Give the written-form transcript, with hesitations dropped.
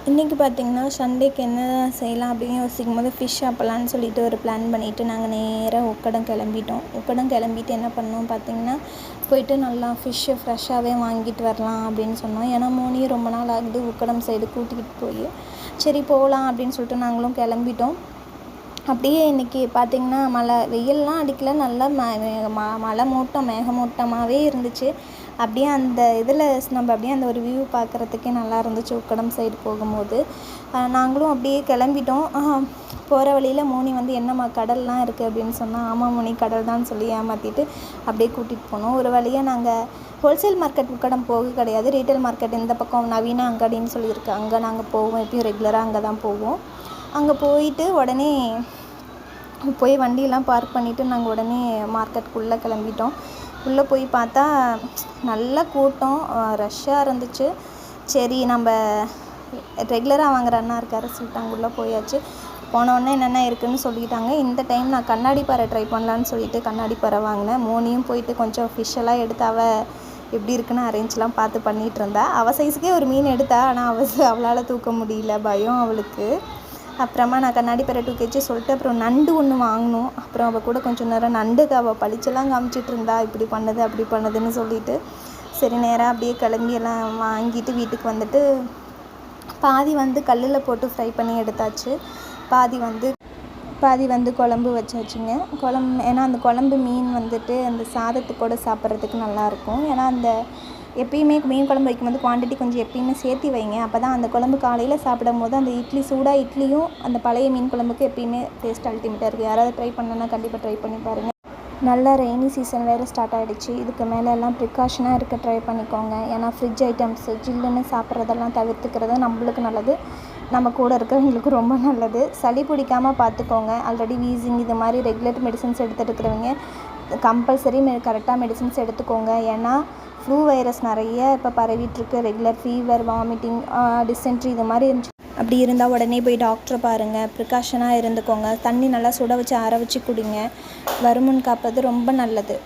இன்றைக்கி பார்த்திங்கன்னா சண்டேக்கு என்ன செய்யலாம் அப்படின்னு யோசிக்கும்போது ஃபிஷ் சாப்பிட்லான்னு சொல்லிட்டு ஒரு பிளான் பண்ணிவிட்டு நாங்கள் நேராக உக்கடம் கிளம்பிட்டோம். உக்கடம் கிளம்பிட்டு என்ன பண்ணோம் பார்த்திங்கன்னா, போயிட்டு நல்லா ஃபிஷ்ஷு ஃப்ரெஷ்ஷாகவே வாங்கிட்டு வரலாம் அப்படின்னு சொன்னோம். ஏன்னா மோனியும் ரொம்ப நாள் ஆகுது உக்கடம் சைடு கூட்டிக்கிட்டு போய். சரி போகலாம் அப்படின்னு சொல்லிட்டு நாங்களும் கிளம்பிட்டோம். அப்படியே இன்றைக்கி பார்த்திங்கன்னா வெயிலெலாம் அடிக்கல, நல்லா மழை மூட்டம் மேகமூட்டமாகவே இருந்துச்சு. அப்படியே அந்த இதில் நம்ம அப்படியே அந்த ஒரு வியூ பார்க்குறதுக்கே நல்லா இருந்துச்சு உக்கடம் சைடு போகும்போது. நாங்களும் அப்படியே கிளம்பிட்டோம். போகிற வழியில் மோனி வந்து என்னம்மா கடல்லாம் இருக்குது அப்படின்னு சொன்னால், ஆமாம் மோனி கடல் தான் சொல்லி ஏமாற்றிட்டு அப்படியே கூட்டிகிட்டு போனோம். ஒரு வழியாக நாங்கள் ஹோல்சேல் மார்க்கெட் உக்கடம் போக கிடையாது, ரீட்டைல் மார்க்கெட் இந்த பக்கம் நவீன அங்காடின்னு சொல்லியிருக்கு, அங்கே நாங்கள் போவோம். எப்பயும் ரெகுலராக அங்கே தான் போவோம். அங்கே போயிட்டு உடனே போய் வண்டியெல்லாம் பார்க் பண்ணிவிட்டு நாங்கள் உடனே மார்க்கெட்டுக்குள்ளே கிளம்பிட்டோம். உள்ளே போய் பார்த்தா நல்ல கூட்டம், ரஷ்ஷாக இருந்துச்சு. சரி நம்ம ரெகுலராக வாங்குற அண்ணா இருக்காரு சொல்லிட்டு அங்கே உள்ளே போயாச்சு. போனோடனே என்னென்ன இருக்குதுன்னு சொல்லிட்டாங்க. இந்த டைம் நான் கண்ணாடி பாறை ட்ரை பண்ணலான்னு சொல்லிட்டு கண்ணாடி பாறை வாங்கினேன். மோனியும் போயிட்டு கொஞ்சம் ஃபிஷ்ஷெல்லாம் எடுத்து எப்படி இருக்குன்னு அரேஞ்செலாம் பார்த்து பண்ணிகிட்டு இருந்தா. அவள் சைஸுக்கே ஒரு மீன் எடுத்தா, ஆனால் அவளால் தூக்க முடியல, பயம் அவளுக்கு. அப்புறமா நான் கண்ணாடி பாறை 2 kg சொல்லிட்டு அப்புறம் நண்டு ஒன்று வாங்கினோம். அப்புறம் அவள் கூட கொஞ்சம் நேரம் நண்டுக்கு அவள் பளிச்செல்லாம் காமிச்சிட்டு இருந்தா, இப்படி பண்ணுது அப்படி பண்ணுதுன்னு சொல்லிட்டு. சரி நேராக அப்படியே கிளம்பி எல்லாம் வாங்கிட்டு வீட்டுக்கு வந்துட்டு பாதி வந்து கல்லில் போட்டு ஃப்ரை பண்ணி எடுத்தாச்சு, பாதி வந்து குழம்பு வச்சாச்சுங்க. ஏன்னா அந்த குழம்பு மீன் வந்துட்டு அந்த சாதத்துக்கூட சாப்பிட்றதுக்கு நல்லாயிருக்கும். ஏன்னா அந்த எப்பயுமே மீன் குழம்பு வைக்கும்போது குவான்டிட்டி கொஞ்சம் எப்பயுமே சேர்த்து வைங்க. அப்போ தான் அந்த குழம்பு காலையில் சாப்பிடும் போது அந்த சூடாக இட்லியும் அந்த பழைய மீன் குழம்புக்கு எப்பயுமே டேஸ்ட் அல்டிமேட்டாக இருக்குது. யாராவது ட்ரை பண்ணலன்னா கண்டிப்பாக ட்ரை பண்ணி பாருங்கள். நல்லா ரெய்னி சீசன் வேறு ஸ்டார்ட் ஆகிடுச்சு. இதுக்கு மேலே எல்லாம் ப்ரிகாஷனாக இருக்க ட்ரை பண்ணிக்கோங்க. ஏன்னா ஃப்ரிட்ஜ் ஐட்டம்ஸு ஜில்லுன்னு சாப்பிட்றதெல்லாம் தவிர்த்துக்கிறது நம்மளுக்கு நல்லது, நம்ம கூட இருக்கிறவங்களுக்கு ரொம்ப நல்லது. சளி பிடிக்காமல் பார்த்துக்கோங்க. ஆல்ரெடி வீசிங் இது மாதிரி ரெகுலர் மெடிசன்ஸ் எடுத்துகிட்டு இருக்கிறவங்க கம்பல்சரி கரெக்டாக மெடிசன்ஸ் எடுத்துக்கோங்க. ஏன்னா ஃப்ளூ வைரஸ் நிறைய இப்போ பரவிட்டுருக்கு. ரெகுலர் ஃபீவர், வாமிட்டிங், டிசென்ட்ரி இது மாதிரி இருந்துச்சு. அப்படி இருந்தால் உடனே போய் டாக்டரை பாருங்கள். ப்ரிகாஷனாக இருந்துக்கோங்க. தண்ணி நல்லா சுட வச்சு ஆற வச்சு குடிங்க. வருமுன் காப்பது ரொம்ப நல்லது.